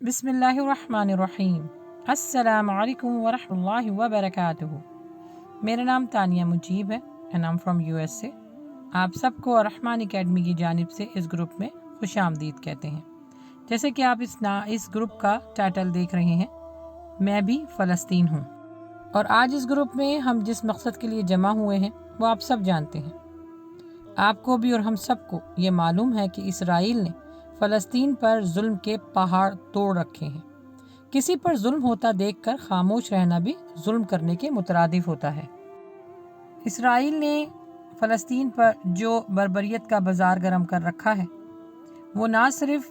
बिस्मिल्लाहिर्रहमानिर्रहीम। अस्सलाम वालेकुम वरहमतुल्लाहि वबरकातुहू। मेरा नाम तानिया मुजीब है and I am from USA. आप सबको अर्रहमान एकेडमी की जानिब से इस ग्रुप में खुशामदीद कहते हैं। जैसे कि आप इस ग्रुप का टाइटल देख रहे हैं, मैं भी फ़लस्तीन हूँ। और आज इस ग्रुप में हम जिस मकसद के लिए जमा हुए हैं वो आप सब जानते हैं। आपको भी और हम सबको ये मालूम है कि इसराइल ने फ़लस्तीन पर जुल्म के पहाड़ तोड़ रखे हैं। किसी पर जुल्म होता देखकर खामोश रहना भी जुल्म करने के मुतरादिफ होता है। इसराइल ने फ़लस्तीन पर जो बर्बरियत का बाजार गरम कर रखा है, वो ना सिर्फ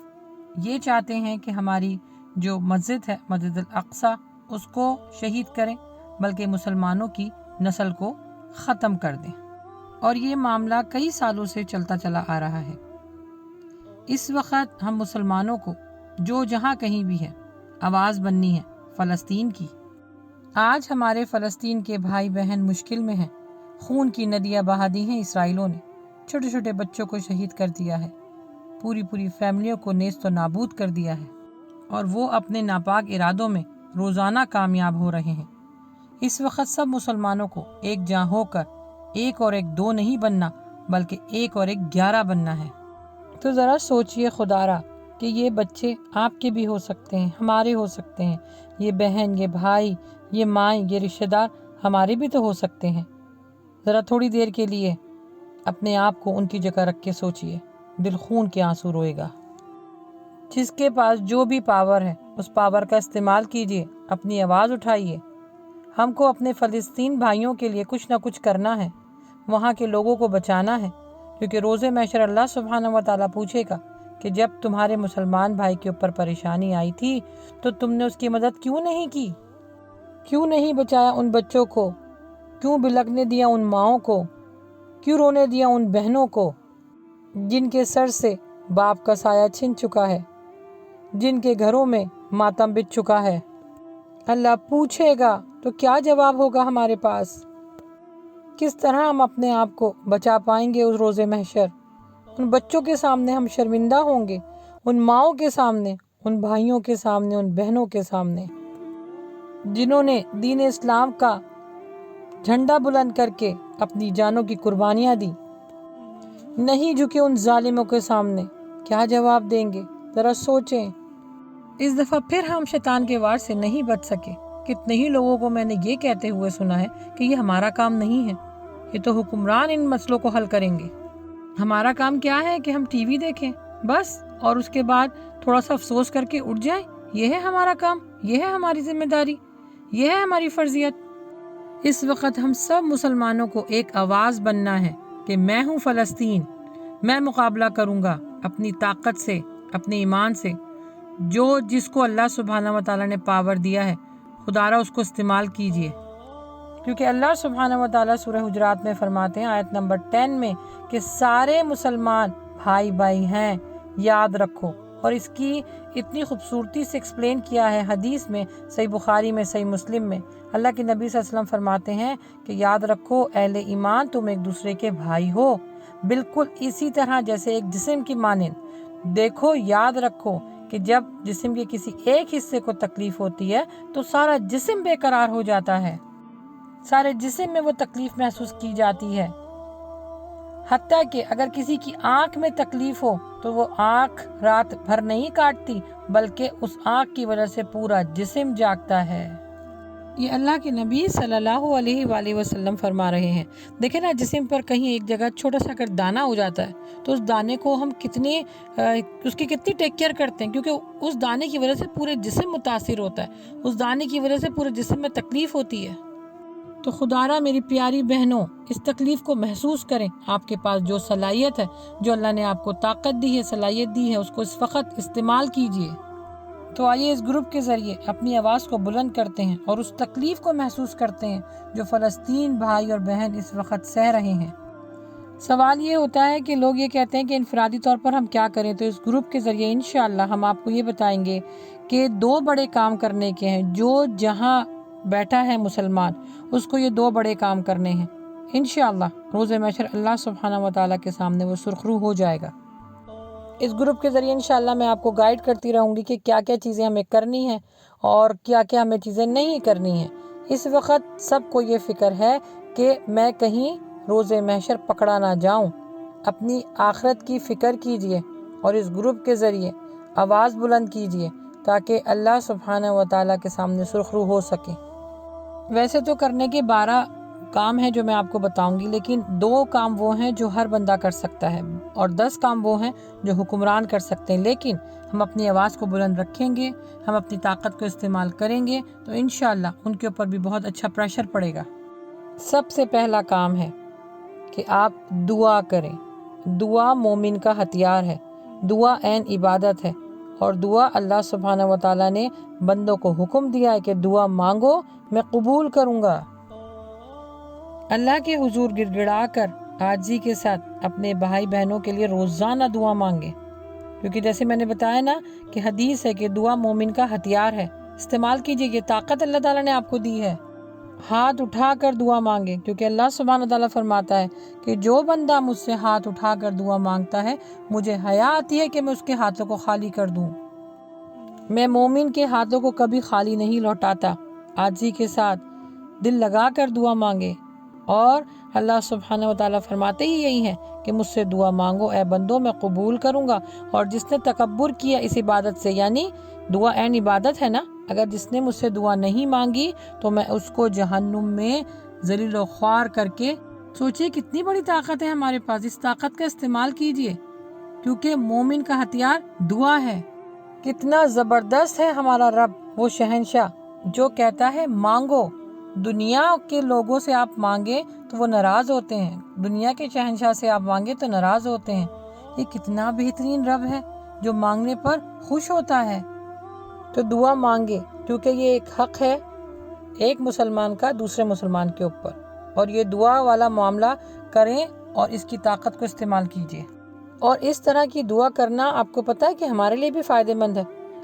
ये चाहते हैं कि हमारी जो मस्जिद है मस्जिद अल अक्सा उसको शहीद करें, बल्कि मुसलमानों की नस्ल को ख़त्म कर दें। और ये मामला कई सालों से चलता चला आ रहा है। इस वक्त हम मुसलमानों को जो जहाँ कहीं भी है आवाज़ बननी है फ़लस्तीन की। आज हमारे फ़लस्तीन के भाई बहन मुश्किल में हैं। खून की नदियाँ बहा दी हैं इसराइलों ने। छोटे छोटे बच्चों को शहीद कर दिया है, पूरी पूरी फैमिलियों को नेस्त व नाबूद कर दिया है, और वो अपने नापाक इरादों में रोज़ाना कामयाब हो रहे हैं। इस वक्त सब मुसलमानों को एक जान होकर एक और एक दो नहीं बनना, बल्कि एक और एक 11 बनना है। तो ज़रा सोचिए खुदारा कि ये बच्चे आपके भी हो सकते हैं, हमारे हो सकते हैं, ये बहन, ये भाई, ये माँ, ये रिश्तेदार हमारे भी तो हो सकते हैं। ज़रा थोड़ी देर के लिए अपने आप को उनकी जगह रख के सोचिए, दिल खून के आंसू रोएगा। जिसके पास जो भी पावर है उस पावर का इस्तेमाल कीजिए, अपनी आवाज़ उठाइए। हमको अपने फ़लस्तीन भाइयों के लिए कुछ ना कुछ करना है, वहाँ के लोगों को बचाना है, क्योंकि रोज़े महशर अल्लाह सुब्हानहू व तआला पूछेगा कि जब तुम्हारे मुसलमान भाई के ऊपर परेशानी आई थी तो तुमने उसकी मदद क्यों नहीं की, क्यों नहीं बचाया उन बच्चों को, क्यों बिलखने दिया उन माओं को, क्यों रोने दिया उन बहनों को जिनके सर से बाप का साया छिन चुका है, जिनके घरों में मातम बिछ चुका है। अल्लाह पूछेगा तो क्या जवाब होगा हमारे पास? किस तरह हम अपने आप को बचा पाएंगे उस रोज़े महशर? उन बच्चों के सामने हम शर्मिंदा होंगे, उन माओं के सामने, उन भाइयों के सामने, उन बहनों के सामने जिन्होंने दीन इस्लाम का झंडा बुलंद करके अपनी जानों की कुर्बानियाँ दी। नहीं झुके उन जालिमों के सामने, क्या जवाब देंगे? ज़रा सोचें। इस दफ़ा फिर हम शैतान के वार से नहीं बच सके। कितने ही लोगों को मैंने ये कहते हुए सुना है कि ये हमारा काम नहीं है, ये तो हुक्मरान इन मसलों को हल करेंगे। हमारा काम क्या है कि हम टीवी देखें बस, और उसके बाद थोड़ा सा अफसोस करके उठ जाए। ये है हमारा काम, ये है हमारी जिम्मेदारी, ये है हमारी फर्जियत। इस वक्त हम सब मुसलमानों को एक आवाज़ बनना है कि मैं हूँ फ़लस्तीन, मैं मुकाबला करूँगा अपनी ताकत से, अपने ईमान से। जो जिसको अल्लाह सुब्हानहू व तआला ने पावर दिया है, खुदारा उसको इस्तेमाल कीजिए, क्योंकि अल्लाह सुब्हानहू व तआला सूरह हुजरात में फरमाते हैं आयत नंबर 10 में कि सारे मुसलमान भाई भाई हैं, याद रखो। और इसकी इतनी खूबसूरती से एक्सप्लेन किया है हदीस में, सही बुखारी में, सही मुस्लिम में। अल्लाह के नबी सल्लल्लाहु अलैहि वसल्लम फरमाते हैं कि याद रखो अहले ईमान, तुम एक दूसरे के भाई हो, बिल्कुल इसी तरह जैसे एक जिस्म की मानिंद। देखो, याद रखो कि जब जिस्म के किसी एक हिस्से को तकलीफ होती है तो सारा जिस्म बेकरार हो जाता है, सारे जिस्म में वो तकलीफ महसूस की जाती है। हत्ता कि अगर किसी की आंख में तकलीफ हो तो वो आंख रात भर नहीं काटती, बल्कि उस आंख की वजह से पूरा जिस्म जागता है। ये अल्लाह के नबी सल्लल्लाहु अलैहि वसल्लम फरमा रहे हैं। देखें ना, जिस्म पर कहीं एक जगह छोटा सा अगर दाना हो जाता है तो उस दाने को हम उसकी कितनी टेक केयर करते हैं, क्योंकि उस दाने की वजह से पूरे जिस्म मुतासिर होता है, उस दाने की वजह से पूरे जिस्म में तकलीफ होती है। तो खुदारा मेरी प्यारी बहनों, इस तकलीफ़ को महसूस करें। आपके पास जो सलाहियत है, जो अल्लाह ने आपको ताकत दी है, सलाहियत दी है, उसको इस वक्त इस्तेमाल कीजिए। तो आइए इस ग्रुप के ज़रिए अपनी आवाज़ को बुलंद करते हैं और उस तकलीफ़ को महसूस करते हैं जो फ़लस्तीन भाई और बहन इस वक्त सह रहे हैं। सवाल ये होता है कि लोग ये कहते हैं कि इनफरादी तौर पर हम क्या करें, तो इस ग्रुप के ज़रिए इंशाअल्लाह हम आपको ये बताएंगे कि 2 बड़े काम करने के हैं। जो जहाँ बैठा है मुसलमान, उसको ये 2 बड़े काम करने हैं। इंशाअल्लाह रोज़े महशर अल्लाह सुब्हानहू व तआला के सामने वो सुरखरू हो जाएगा। اس گروپ کے ذریعے انشاءاللہ میں آپ کو گائیڈ کرتی رہوں گی کہ کیا کیا چیزیں ہمیں کرنی ہیں اور کیا کیا ہمیں چیزیں نہیں کرنی ہیں۔ اس وقت سب کو یہ فکر ہے کہ میں کہیں روز محشر پکڑا نہ جاؤں۔ اپنی آخرت کی فکر کیجئے اور اس گروپ کے ذریعے آواز بلند کیجئے تاکہ اللہ سبحانہ و تعالیٰ کے سامنے سرخرو ہو سکے۔ ویسے تو کرنے کے 12 کام ہیں جو میں آپ کو بتاؤں گی، لیکن 2 کام وہ ہیں جو ہر بندہ کر سکتا ہے اور 10 کام وہ ہیں جو حکمران کر سکتے ہیں، لیکن ہم اپنی آواز کو بلند رکھیں گے، ہم اپنی طاقت کو استعمال کریں گے تو انشاءاللہ ان کے اوپر بھی بہت اچھا پریشر پڑے گا۔ سب سے پہلا کام ہے کہ آپ دعا کریں۔ دعا مومن کا ہتھیار ہے، دعا عین عبادت ہے، اور دعا اللہ سبحانہ و تعالیٰ نے بندوں کو حکم دیا ہے کہ دعا مانگو میں قبول کروں گا۔ اللہ کے حضور گڑ گڑا کر عاجزی کے ساتھ اپنے بھائی بہنوں کے لیے روزانہ دعا مانگے، کیونکہ جیسے میں نے بتایا نا کہ حدیث ہے کہ دعا مومن کا ہتھیار ہے، استعمال کیجئے، یہ طاقت اللہ تعالیٰ نے آپ کو دی ہے۔ ہاتھ اٹھا کر دعا مانگے، کیونکہ اللہ سبحانہ تعالیٰ فرماتا ہے کہ جو بندہ مجھ سے ہاتھ اٹھا کر دعا مانگتا ہے مجھے حیا آتی ہے کہ میں اس کے ہاتھوں کو خالی کر دوں۔ میں مومن کے ہاتھوں کو کبھی خالی نہیں لوٹاتا۔ عاجزی کے ساتھ دل لگا کر دعا مانگے، اور اللہ سبحانہ و تعالیٰ فرماتے ہی یہی ہے کہ مجھ سے دعا مانگو اے بندو، میں قبول کروں گا۔ اور جس نے تکبر کیا اس عبادت سے، یعنی دعا عین عبادت ہے نا، اگر جس نے مجھ سے دعا نہیں مانگی تو میں اس کو جہنم میں ذلیل و خوار کر کے، سوچئے کتنی بڑی طاقت ہے ہمارے پاس، اس طاقت کا استعمال کیجئے، کیونکہ مومن کا ہتھیار دعا ہے۔ کتنا زبردست ہے ہمارا رب، وہ شہنشاہ جو کہتا ہے مانگو۔ دنیا کے لوگوں سے آپ مانگے تو وہ ناراض ہوتے ہیں، دنیا کے شہنشاہ سے آپ مانگے تو ناراض ہوتے ہیں۔ یہ کتنا بہترین رب ہے جو مانگنے پر خوش ہوتا ہے۔ تو دعا مانگے، کیونکہ یہ ایک حق ہے ایک مسلمان کا دوسرے مسلمان کے اوپر، اور یہ دعا والا معاملہ کریں اور اس کی طاقت کو استعمال کیجئے۔ اور اس طرح کی دعا کرنا آپ کو پتہ ہے کہ ہمارے لیے بھی فائدہ مند ہے۔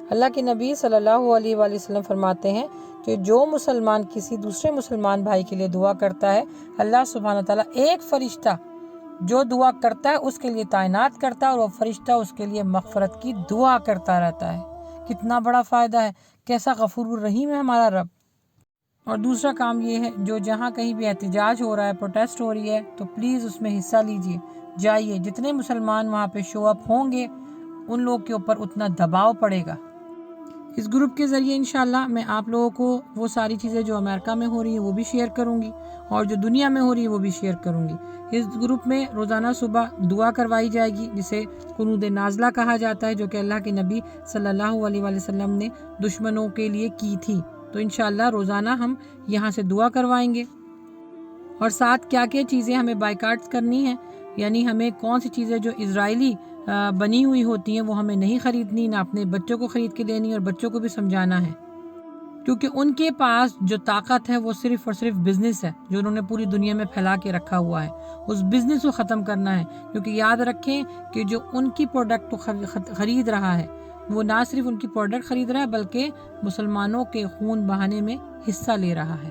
اللہ کے نبی صلی اللہ علیہ وآلہ وسلم فرماتے ہیں کہ جو مسلمان کسی دوسرے مسلمان بھائی کے لیے دعا کرتا ہے، اللہ سبحانہ تعالیٰ ایک فرشتہ جو دعا کرتا ہے اس کے لیے تعینات کرتا ہے، اور وہ فرشتہ اس کے لیے مغفرت کی دعا کرتا رہتا ہے۔ کتنا بڑا فائدہ ہے، کیسا غفور الرحیم ہے ہمارا رب۔ اور دوسرا کام یہ ہے، جو جہاں کہیں بھی احتجاج ہو رہا ہے، پروٹیسٹ ہو رہی ہے، تو پلیز اس میں حصہ لیجئے، جائیے، جتنے مسلمان وہاں پہ شو اپ ہوں گے ان لوگ کے اوپر اتنا دباؤ پڑے گا۔ اس گروپ کے ذریعے انشاءاللہ میں آپ لوگوں کو وہ ساری چیزیں جو امریکہ میں ہو رہی ہیں وہ بھی شیئر کروں گی، اور جو دنیا میں ہو رہی ہے وہ بھی شیئر کروں گی۔ اس گروپ میں روزانہ صبح دعا کروائی جائے گی، جسے قنوت نازلہ کہا جاتا ہے، جو کہ اللہ کے نبی صلی اللہ علیہ وآلہ وسلم نے دشمنوں کے لیے کی تھی۔ تو انشاءاللہ روزانہ ہم یہاں سے دعا کروائیں گے، اور ساتھ کیا کیا چیزیں ہمیں بائیکاٹ کرنی ہیں، یعنی ہمیں کون سی چیزیں جو اسرائیلی بنی ہوئی ہوتی ہیں وہ ہمیں نہیں خریدنی، نہ اپنے بچوں کو خرید کے دینی، اور بچوں کو بھی سمجھانا ہے، کیونکہ ان کے پاس جو طاقت ہے وہ صرف اور صرف بزنس ہے جو انہوں نے پوری دنیا میں پھیلا کے رکھا ہوا ہے۔ اس بزنس کو ختم کرنا ہے، کیونکہ یاد رکھیں کہ جو ان کی پروڈکٹ خرید رہا ہے وہ نہ صرف ان کی پروڈکٹ خرید رہا ہے بلکہ مسلمانوں کے خون بہانے میں حصہ لے رہا ہے،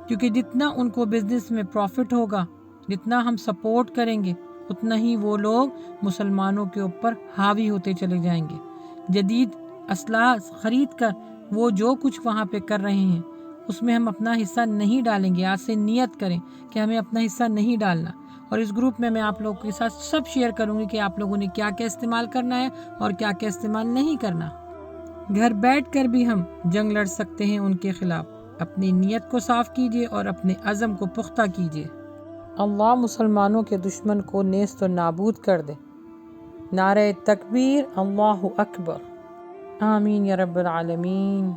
کیونکہ جتنا ان کو بزنس میں پروفٹ ہوگا، جتنا ہم سپورٹ کریں گے، اتنا ہی وہ لوگ مسلمانوں کے اوپر حاوی ہوتے چلے جائیں گے۔ جدید اسلحہ خرید کر وہ جو کچھ وہاں پہ کر رہے ہیں اس میں ہم اپنا حصہ نہیں ڈالیں گے۔ آج سے نیت کریں کہ ہمیں اپنا حصہ نہیں ڈالنا، اور اس گروپ میں آپ لوگوں کے ساتھ سب شیئر کروں گی کہ آپ لوگوں نے کیا کیا استعمال کرنا ہے اور کیا کیا استعمال نہیں کرنا۔ گھر بیٹھ کر بھی ہم جنگ لڑ سکتے ہیں ان کے خلاف۔ اپنی نیت کو صاف کیجئے اور اپنے عزم کو پختہ کیجئے۔ اللہ مسلمانوں کے دشمن کو نیست و نابود کر دے۔ نعرہ تکبیر، اللہ اکبر، آمین یا رب العالمین۔